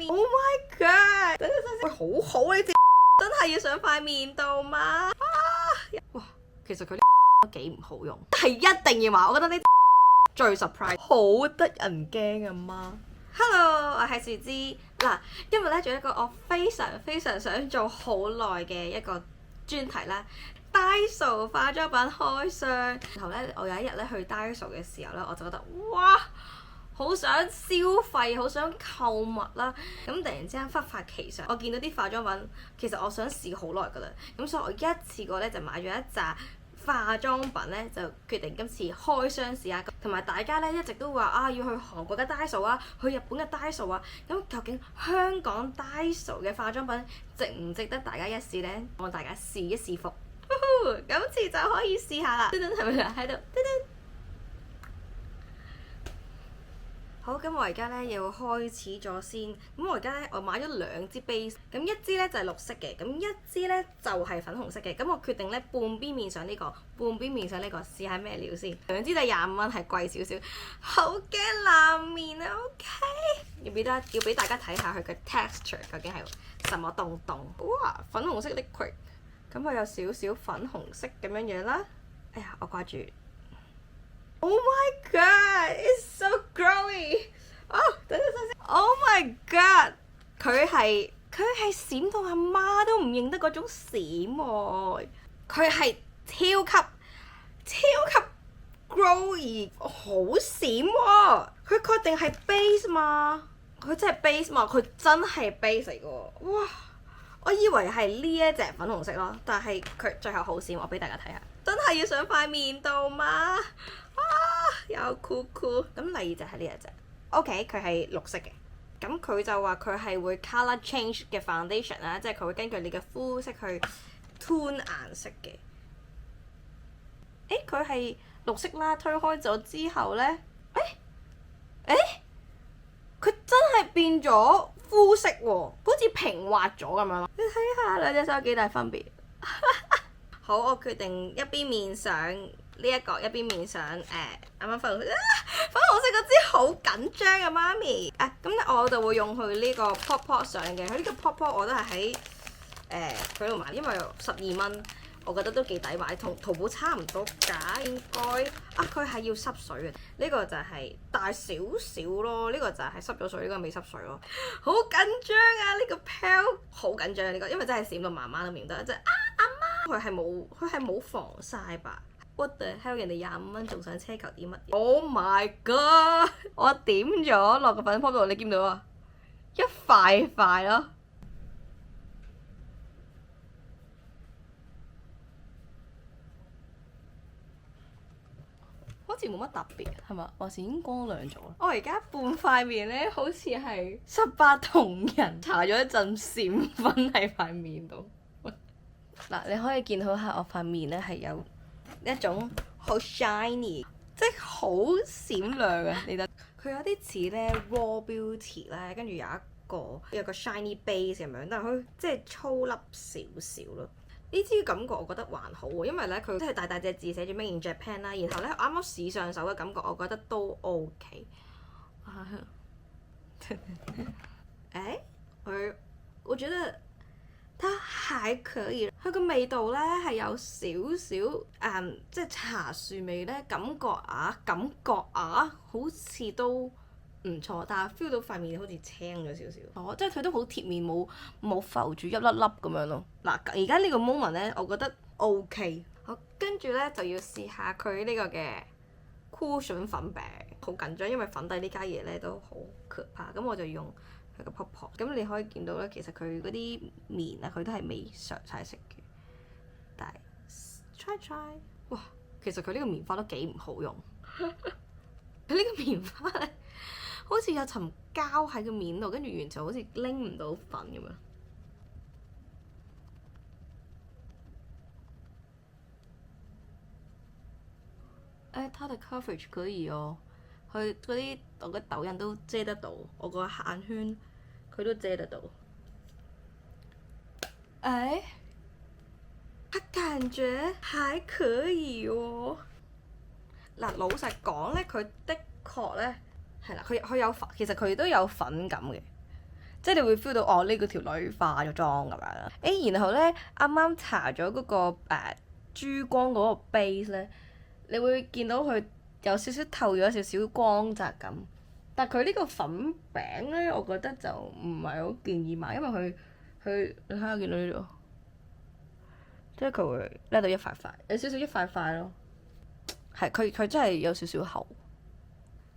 Oh my god！等陣先，喂，好好你知真係要上塊面度嗎？哇，其實佢都幾唔好用，係一定要買。我覺得呢最 surprise，好得人驚啊媽！Hello， 我係樹枝嗱，今日咧做一個我非常非常想做好耐嘅一個專題啦。Daiso 化妝品開箱，然後咧我有一日咧去 Daiso 嘅時候咧，我就覺得哇，好想消費，好想購物啦。咁突然之間忽發奇想，我見到啲化妝品，其實我想試好耐㗎啦。咁所以我一次過咧就買咗一紮化妝品咧，就決定今次開箱試下。同埋大家咧一直都話啊，要去韓國嘅 Daiso 啊，去日本嘅 Daiso 啊。咁究竟香港 Daiso 嘅化妝品值唔值得大家一試呢？望大家試一試福。今次就可以試下啦！噔噔係咪喺度？噔噔。好，咁我而家咧要開始咗先。咁我而家咧我買咗兩支 base，咁一支咧就係綠色嘅，咁一支咧就係粉紅色嘅。咁我決定咧半邊面上呢個，半邊面上呢個，試下咩料先。兩支就25蚊，係貴少少。好驚爛面啊 ！OK， 要俾大家睇下佢嘅 texture 究竟係什麼東東。哇，粉紅色 liquid。咁佢有少少粉紅色咁樣樣啦。哎呀，我掛住。Oh my god! It's so glowy! 哦，等陣先。Oh my god! 佢係閃到阿媽都唔認得嗰種閃喎。佢係超級 glowy， 好閃喎。佢確定係 base 嘛？佢真係 base 嘛？佢真係 base 嚟㗎喎。哇！我以為係呢一隻粉紅色咯，但係佢最後好閃，我俾大家睇下，真係要上塊面度嘛？有酷酷。咁第二隻係呢一隻 ，OK， 佢係綠色嘅。咁佢就話佢係會 colour change 嘅 foundation 啦，即係佢會根據你嘅膚色去 tune 顏色嘅。佢係綠色啦，推開咗之後咧，佢真係變咗膚色喎，好似平滑咗咁樣咯。你睇下兩隻手有幾大分別？好，我決定一邊面上呢一個，一邊面上啱啱粉紅色。粉紅色嗰支好緊張啊，媽咪。咁咧我就會用佢呢個 pop pop 上嘅。佢呢個 pop pop 我都係喺佢度買，因為12蚊，我覺得都幾抵買，同淘寶差唔多㗎應該。佢係要濕水嘅，呢個就係大少少咯，呢個就係濕咗水，呢個未濕水咯。好緊張啊！呢個 pal 好緊張啊！呢個因為真係閃到媽媽都唔認得，即係阿媽。佢係冇防曬吧？What the hell！ 人哋25蚊仲想奢求啲乜嘢？Oh my god！ 我點咗落個粉撲度，你見唔到啊？一塊塊咯。好似冇乜特別，係嘛？還是已經光亮咗？我而家半塊面咧，好似係18銅人搽咗一陣閃粉喺塊面度。嗱，你可以見到下我塊面咧係有一種好 shiny， 即係好閃亮啊！你睇佢有啲似咧 Raw Beauty 咧，跟住有個 shiny base 咁樣，但係佢即係粗粒少少咯。呢支感覺我覺得還好喎，因為咧佢真係大大隻字寫住 Made in Japan 啦，然後咧啱啱試上手嘅感覺，我覺得都 OK。我覺得它還可以，佢個味道咧係有少少即係茶樹味咧，感覺好似都唔錯，但係 feel 到塊面好似青咗少少。即係佢都好貼面，冇浮住一粒粒咁樣咯。嗱，而家呢個 moment 咧，我覺得 OK。好，跟住咧就要試下佢呢個嘅 cushion 粉餅，好緊張，因為粉底呢家嘢咧都好可怕。咁我就用佢個 pop pop。咁你可以見到咧，其實佢嗰啲面啊，佢都係未上晒色嘅。但係 try， 哇，其實佢呢個棉花都幾唔好用。佢呢個棉花咧，好似有層膠喺個面度，跟住完全好似拎唔到粉咁樣。它的 coverage 可以哦，佢嗰啲我嘅抖音都遮得到，我個眼圈佢都遮得到。它感覺還可以喎。嗱，老實講咧，佢的確咧係啦，佢有粉，其實佢都有粉感嘅，即係你會 feel 到哦呢個條女化咗妝咁樣啦。然後咧啱啱搽咗嗰個珠光嗰個 base 咧，你會見到佢有少少透咗少少光澤感。但係佢呢個粉餅咧，我覺得就唔係好建議買，因為佢你睇下見到呢度，即係佢會甩到一塊塊，有少少一塊塊咯。係佢真係有少少厚。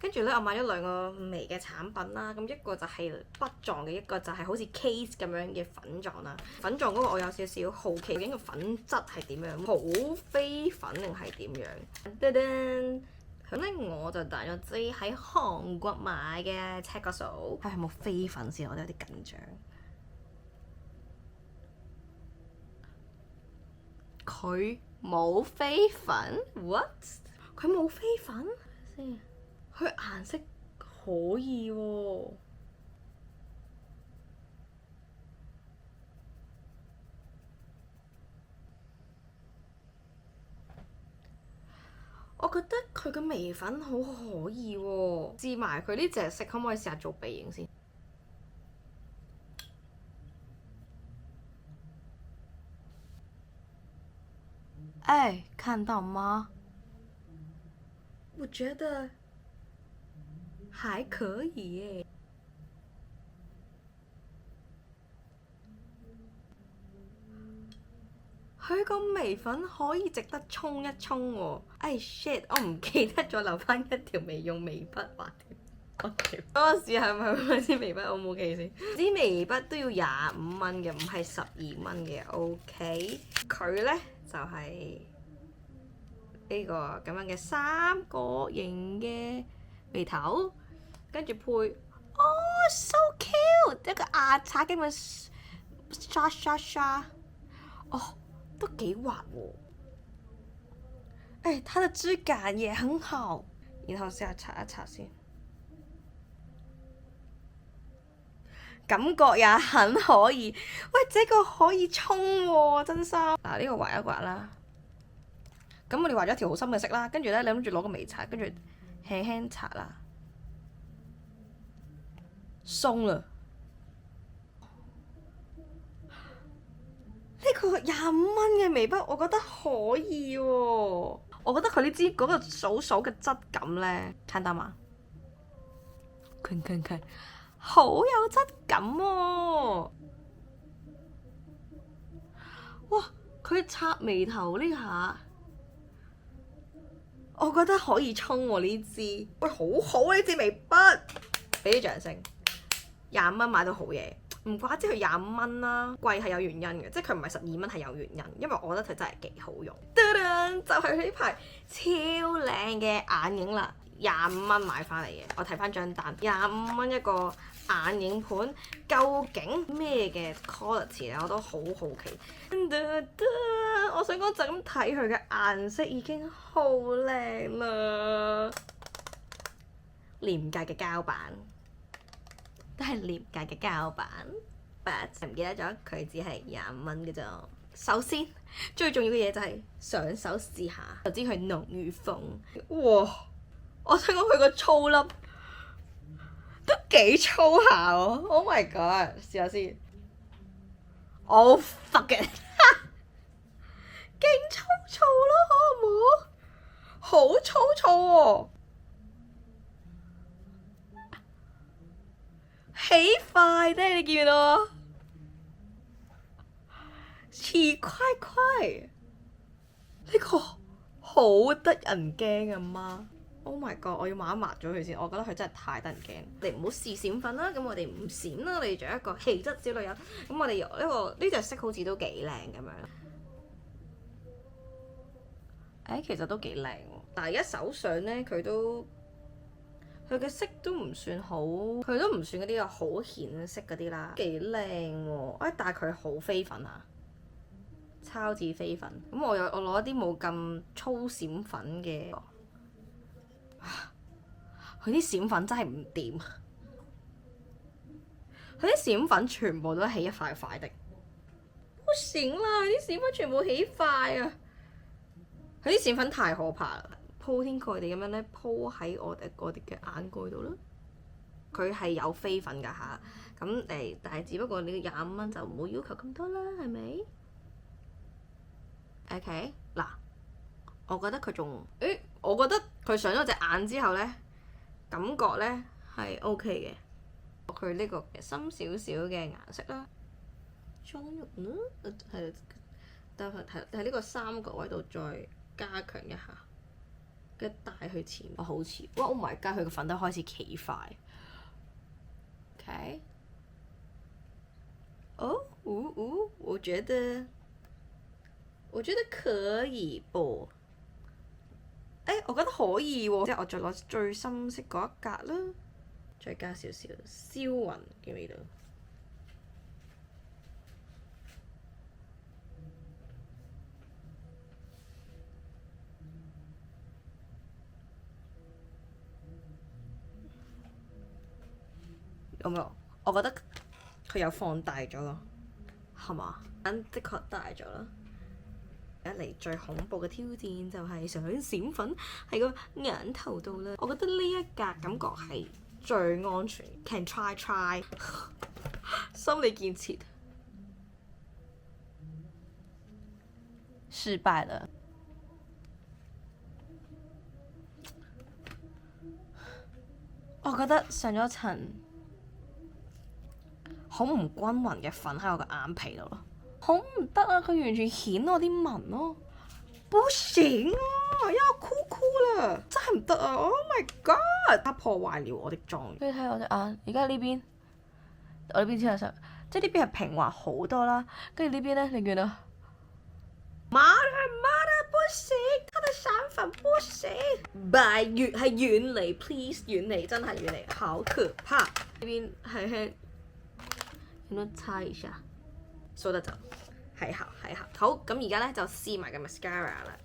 跟住咧，我買咗兩個眉嘅產品啦。咁一個就係筆狀嘅，一個就係好似 case 咁樣嘅粉狀啦。粉狀嗰個我有少少好奇，究竟個粉質係點樣？好飛粉定係點樣？噔噔，咁咧我就帶咗支喺韓國買嘅 check 個數，係冇飛粉先？我都有啲緊張。佢冇飛粉 ？What？ 佢冇飛粉先？佢顏色可以喎。我覺得佢嘅眉粉好可以喎。試埋佢呢隻色，可唔可以試下做鼻影先？看到嗎？我覺得還可以耶。佢個眉粉可以值得沖一沖喎。shit！ 我唔記得咗留翻一條眉用眉筆畫添。等我試下係咪買支眉筆，我冇記先。支眉筆都要25蚊嘅，唔係12蚊嘅。OK， 佢咧就係呢個咁樣嘅三角形嘅眉頭，跟住配so cute 一個牙刷咁樣刷，都幾滑喎。它的質感也很好。然後試下擦一擦先，感覺也很可以。喂，這個可以沖喎，真心。嗱，呢個畫一畫啦。咁我哋畫咗條好深嘅色啦，跟住咧，你諗住攞個眉刷，跟住輕輕擦啦，鬆啦。呢個25蚊嘅眉筆，我覺得可以喎。我覺得佢呢支嗰個數數嘅質感咧，睇到嘛？佢好有質感喎。哇！佢擦眉頭呢下，我覺得可以沖喎呢支。喂，好好呢支眉筆，俾啲掌聲。25蚊買到好嘢。唔怪之佢25蚊啦，貴係有原因嘅，即係佢唔係12蚊係有原因，因為我覺得佢真係幾好用。就係呢排超靚嘅眼影啦，25蚊買翻嚟嘅。我睇翻張單，25蚊一個眼影盤，究竟咩嘅 quality 咧？我都好好奇。我想講就咁睇佢嘅顏色已經好靚啦，廉價嘅膠板。都係廉價嘅膠板 ，but 唔記得咗佢只係25蚊嘅啫。首先最重要嘅嘢就係上手試下，就知佢濃與豐。哇！我想講佢個粗粒都幾粗下喎。Oh my god！ 試下先。Oh fuck it！ 勁粗糙咯，好唔好？好粗糙喎！起塊啫，你見唔見到啊？似塊塊，呢個好得人驚啊媽 ！Oh my god！ 我要抹一抹咗佢先，我覺得佢真係太得人驚。你唔好試閃粉啦，咁我哋唔閃啦，我哋做一個氣質小女人。咁我哋呢隻色好似都幾靚咁樣。其實都幾靚喎，但係而家手上咧佢嘅色都唔算好，佢都唔算嗰啲好顯色嗰啲啦，幾靚喎！但係佢好飛粉啊，超級飛粉。咁我攞一啲冇咁粗閃粉嘅，佢啲閃粉真係唔掂，佢啲閃粉全部都起一塊塊的，好閃啦！佢啲閃粉全部起塊啊，佢啲閃粉太可怕啦！鋪天蓋地咁樣咧鋪喺我哋嘅眼蓋度啦，佢係有飛粉㗎嚇。咁但係只不過你25蚊就唔好要求咁多啦，係咪？OK 嗱，我覺得佢仲我覺得佢上咗隻眼之後咧，感覺咧係 OK 嘅。佢呢個深少少嘅顏色啦，妝容啦，係但係喺呢個三角位度再加強一下，跟住帶去前面。好似哇 ！Oh my god！佢個粉都開始企塊。OK。哦，我覺得可以噃。我覺得可以喎。即係我再攞最深色嗰一格啦，再加少少燒雲嘅味道。有冇有？我覺得佢有放大咗咯，係嘛？眼的確大咗啦。一嚟最恐怖嘅挑戰就係想閃粉喺個眼頭度啦。我覺得呢一格感覺係最安全。Can try 心理建設失敗了。我覺得上咗層好唔均勻嘅粉喺我個眼皮度咯，好唔得啊！佢完全顯我啲紋咯，不行啊，要酷酷啦，真係唔得啊 ！Oh my god，它破壞了我的妝。你睇我隻眼，而家呢邊，我呢邊先係即係呢邊係平滑好多啦，跟住呢邊咧，你見到？媽的不行，它的閃粉不行，係遠離 please 遠離，真係遠離，好可怕。呢邊係咁樣擦一下，說得就係好。好，咁而家咧就試埋個 mascara 啦。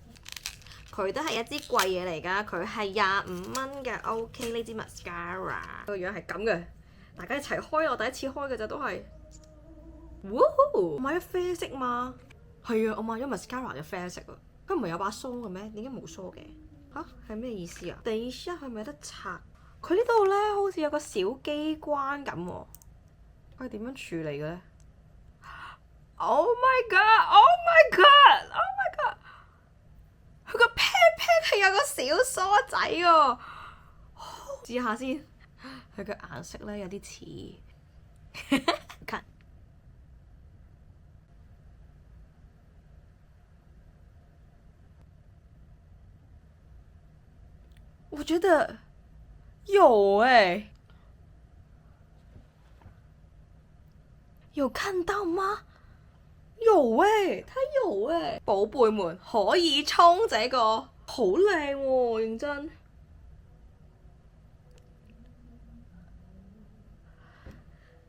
佢都係一支貴嘢嚟㗎，佢係25蚊嘅。OK， 呢支 mascara 個樣係咁嘅，大家一齊開，我第一次開嘅咋都係。我買咗啡色嘛。係啊，我買咗 mascara 嘅啡色啊。佢唔係有把梳嘅咩？點解冇梳嘅？吓？係咩意思啊？等一下係咪有得拆？佢呢度咧好似有個小機關咁喎。佢係點樣處理嘅咧 ？Oh my god！佢個 pat 係有個小梳仔喎。試下先，佢嘅顏色咧有啲似。看。我覺得有有看到嗎？有它有寶貝們可以衝這個，好靚喎，認真。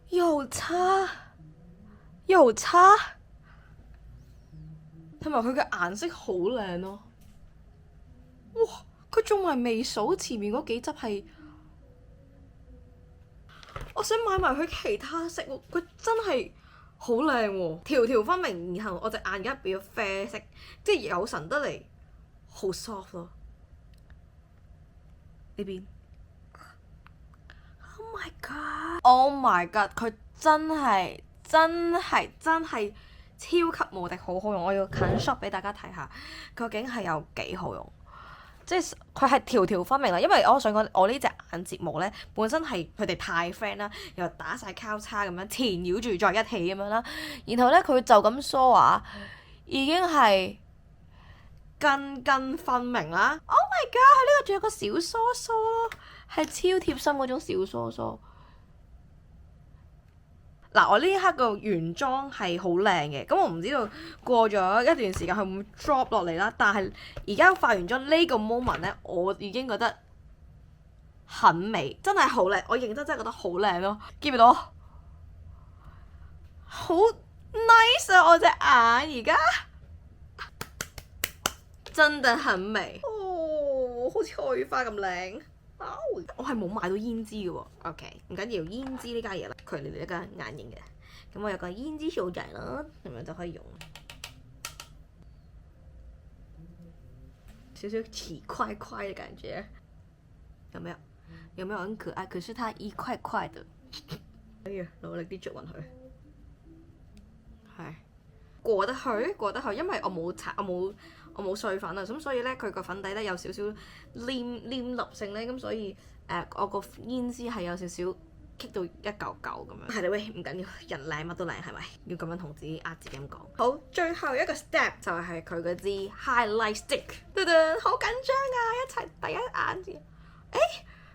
有差，同埋佢嘅顏色好靚咯。哇！佢仲埋未數前面嗰幾執係，我想買埋佢其他色喎。佢真係好靚喎，條條分明。然後我隻眼而家變咗啡色，即係有神得嚟，好 soft 咯。呢邊 ，Oh my god！佢真係超級無敵好好用。我要近 shot 俾大家睇下，究竟係有幾好用。即係佢係條條分明啦，因為我想講我呢隻眼睫毛咧，本身係佢哋太 friend 啦，又打晒交叉咁樣纏繞住在一起咁樣啦。然後咧佢就咁梳啊，已經係根分明啦。Oh my god！佢呢個仲有個小梳梳咯，係超貼心嗰種小梳梳。嗱，我呢一刻個原裝係好靚嘅，咁我唔知道過咗一段時間佢會唔會 drop 落嚟啦。但係而家化完妝呢個 moment 咧，我已經覺得很美，真係好靚。我認真覺得好靚咯，見唔到？好 nice 啊！我隻眼而家真的很美哦，好似開花咁靚。我係冇買到胭脂嘅喎。OK， 唔緊要，胭脂呢家嘢啦，佢嚟一家眼影嘅。咁我有個胭脂掃仔啦，咁樣就可以用。少少奇怪怪嘅感覺，有沒有？有沒有很可愛？可是它一塊塊的。哎呀，努力啲捉勻佢。係過得去，因為我冇碎粉啊，咁所以咧佢個粉底咧有少少黏粒性咧，咁所以我個胭脂係有少少棘到一嚿嚿咁樣。係啦喂，唔緊要，人靚乜都靚係咪？要咁樣同自己自己咁講。好，最後一個 step 就係佢嗰支 highlight stick，嘟嘟，好緊張啊！一齊第一眼見，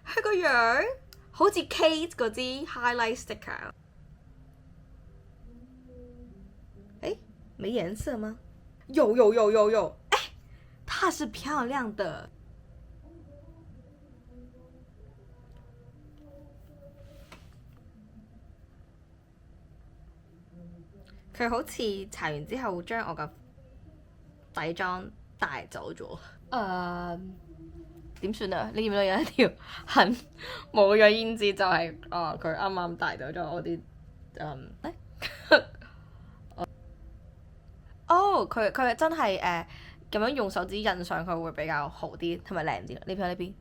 佢個樣好似 Kate 嗰支 highlight sticker。沒顏色嗎？有，它是漂亮的。佢好似搽完之後將我個底妝帶走咗。點算啊？你見唔見到有一條痕冇咗胭脂，就係佢啱啱帶走咗我啲佢真係咁樣用手指印上去會比較好啲，同埋靚啲。你睇呢邊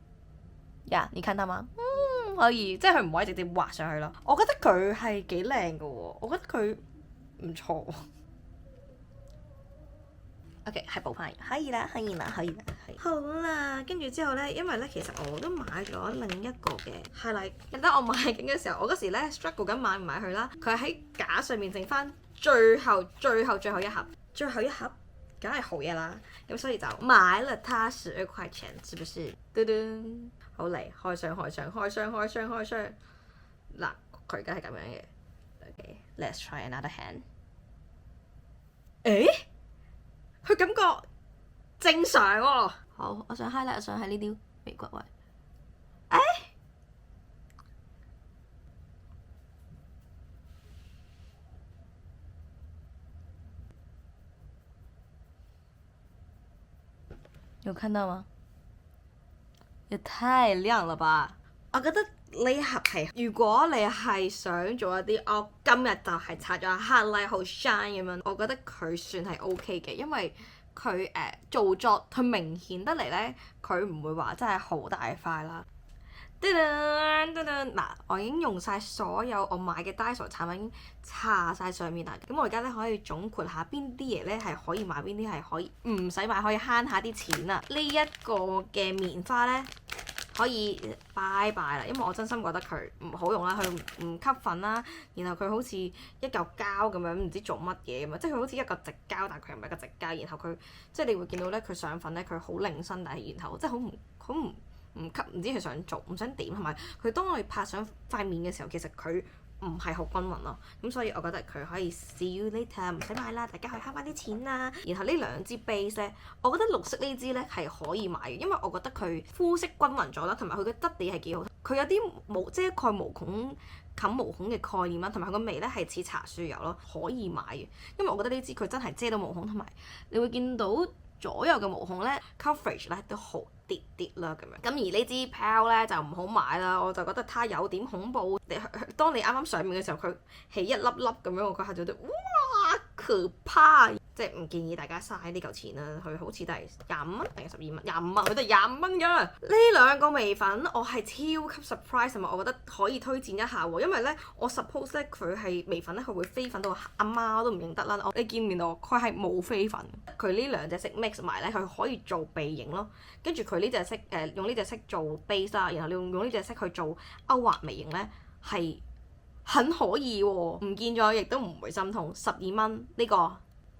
呀？你看到嗎？可以，即係佢唔可以直接畫上去咯。我覺得佢係幾靚㗎喎，我覺得佢唔錯。OK， 係補翻，可以啦。好啦，跟住之後咧，因為咧其實我都買咗另一個嘅 highlight。記得我買緊嘅時候，我嗰時咧 struggle 緊買唔買佢啦。佢喺架上面剩翻最後一盒。最後一盒梗係好嘢啦，咁所以就買了它12塊錢，是不是？嘟嘟，好嚟開箱。嗱，佢而家係咁樣嘅。Okay，let's try another hand。佢感覺正常喎。好，我想 highlight，我想喺呢啲眉骨位。有看到嗎？也太亮了吧！我覺得呢一盒係，如果你係想做一啲我今日就係擦咗 highlight 好 shine 咁樣，我覺得佢算係 OK 嘅，因為佢造作佢明顯得嚟咧，佢唔會話真係好大塊啦。嗱，我已經用晒所有我買嘅 Daiso 產品，已經搽晒上面啦。咁我而家咧可以總括下邊啲嘢咧係可以買，邊啲係可以唔使買，可以慳下啲錢啦。呢一個嘅棉花咧可以拜拜啦，因為我真心覺得佢唔好用啦，佢唔吸粉啦，然後佢好似一嚿膠咁樣，唔知做乜嘢咁啊！即係佢好似一個直膠，但係佢唔係一個直膠。然後佢即係你會見到咧，佢上粉咧佢好零身，但係然後即係好唔吸，唔知佢想做唔想點，同埋佢當我哋拍上塊面嘅時候，其實佢唔係好均勻咯。咁所以我覺得佢可以 see you later，唔使買啦，大家可以慳翻啲錢啦。然後呢兩支 base 咧，我覺得綠色呢支咧係可以買嘅，因為我覺得佢膚色均勻咗啦，同埋佢嘅質地係幾好。佢有啲遮蓋毛孔、冚毛孔嘅概念啦，同埋佢個味咧係似茶樹油咯，可以買嘅。因為我覺得呢支佢真係遮到毛孔，同埋你會見到左右嘅毛孔咧 coverage 咧都好啲啦咁樣。咁而呢支 Pal 咧就唔好買啦，我就覺得它有點恐怖。當你啱啱上面嘅時候，佢起一粒粒咁樣，我嗰下就覺得哇可怕！即係唔建議大家嘥呢嚿錢啦。佢好似都係25蚊定係12蚊，25蚊，佢都係25蚊㗎。呢兩個眉粉我係超級 surprise，同埋我覺得可以推薦一下喎。因為咧我 suppose 咧佢係眉粉咧，佢會飛粉到阿媽都唔認得啦。你見唔見到佢係冇飛粉？佢呢兩隻色 mix 埋咧，佢可以做鼻影咯。跟住佢呢隻色用呢隻色做 base 啦，然後你用呢隻色去做勾畫眉形咧，係很可以喎。唔見咗亦都唔會心痛。12蚊呢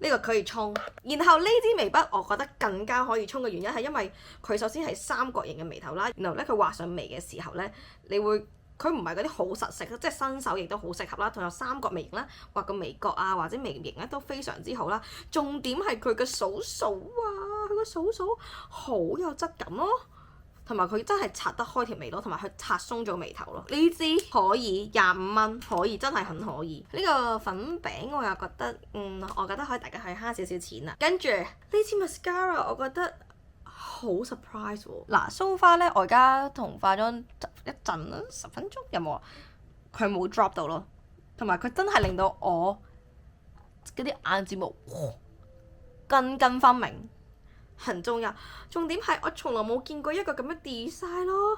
個可以沖。然後呢支眉筆我覺得更加可以沖嘅原因係因為佢首先係三角形嘅眉頭啦，然後咧佢畫上眉嘅時候咧，佢唔係嗰啲好實色，即係新手亦都好適合啦。仲有三角眉形啦，畫個眉角啊或者眉形咧都非常之好啦。重點係佢嘅數啊，佢個數好有質感咯，同埋佢真係擦得開條眉咯，同埋佢擦鬆咗眉頭咯。呢支可以25蚊，可以真係很可以。呢個粉餅我又覺得，我覺得大家可以慳少少錢啦。跟住呢支 mascara 我覺得好 surprise 喎。嗱，so far 咧，我而家同化妝一陣啦，10分鐘有冇啊？佢冇 drop 到咯，同埋佢真係令到我嗰啲眼睫毛根分明。很重要，重點係我從來冇見過一個咁嘅 design 咯。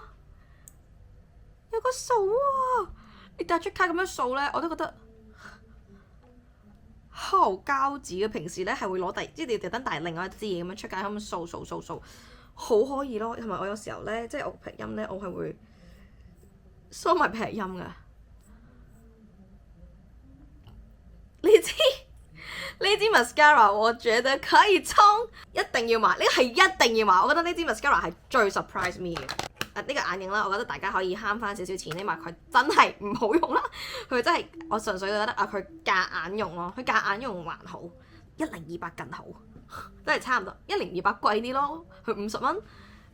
有個數啊！你帶出卡咁樣掃咧，我都覺得好膠紙嘅。平時咧係會攞即係你特登帶另外一支嘢咁樣出街咁樣掃，好可以咯。同埋我有時候咧，即係我劈音咧，我係會梳埋劈音㗎。呢支 mascara 我覺得可以衝，一定要買，呢個係一定要買。我覺得呢支 mascara 係最 surprise me 嘅。呢個眼影啦，我覺得大家可以慳翻少少錢，因為佢真係唔好用啦。佢真係我純粹覺得佢夾硬用咯，佢夾硬用還好，1028更好，真係差唔多。1028貴啲咯，佢50蚊，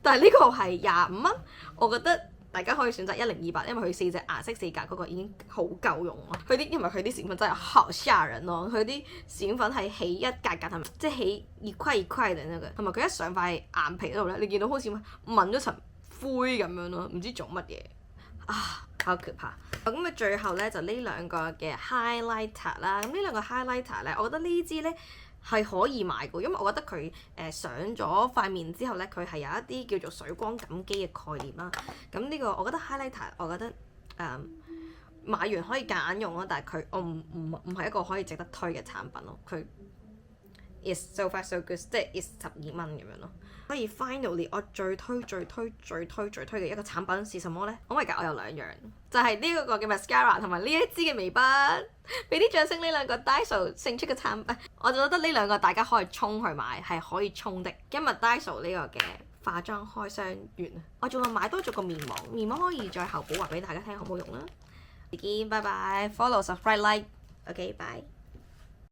但係呢個係25蚊，我覺得。大家可以選擇1028，因為佢4隻顏色4格嗰個已經好夠用咯。因為佢啲閃粉真係好嚇人咯，佢啲閃粉係起一格格係咪？即係起一塊一塊嘅那個，同埋佢一上塊眼皮嗰度咧，你見到好似抿咗層灰咁樣咯，唔知做乜嘢啊，好可怕。咁啊，最後咧就呢兩個嘅 highlighter 啦。咁呢兩個 highlighter 咧，我覺得呢支咧係可以買嘅，因為我覺得佢上咗塊面之後咧，佢係有一啲叫做水光感肌嘅概念啦。咁呢個我覺得 highlighter，我覺得買完可以夾硬用咯，但係我唔係一個可以值得推嘅產品咯。佢 is so far so good， 即係 is 12蚊咁樣咯。所以 finally 我最推嘅一個產品是什麼咧？Oh my god，我有2樣，就係呢一個嘅 mascara 同埋呢一支嘅眉筆。俾啲掌聲呢兩個 Daiso 勝出嘅產品，我就覺得呢兩個大家可以衝去買，係可以衝的。今日 Daiso 呢個嘅化妝開箱完，我仲有買多咗個面膜，面膜可以再後補話俾大家聽好唔好用啦。再見，拜拜，follow subscribe like，OK，bye。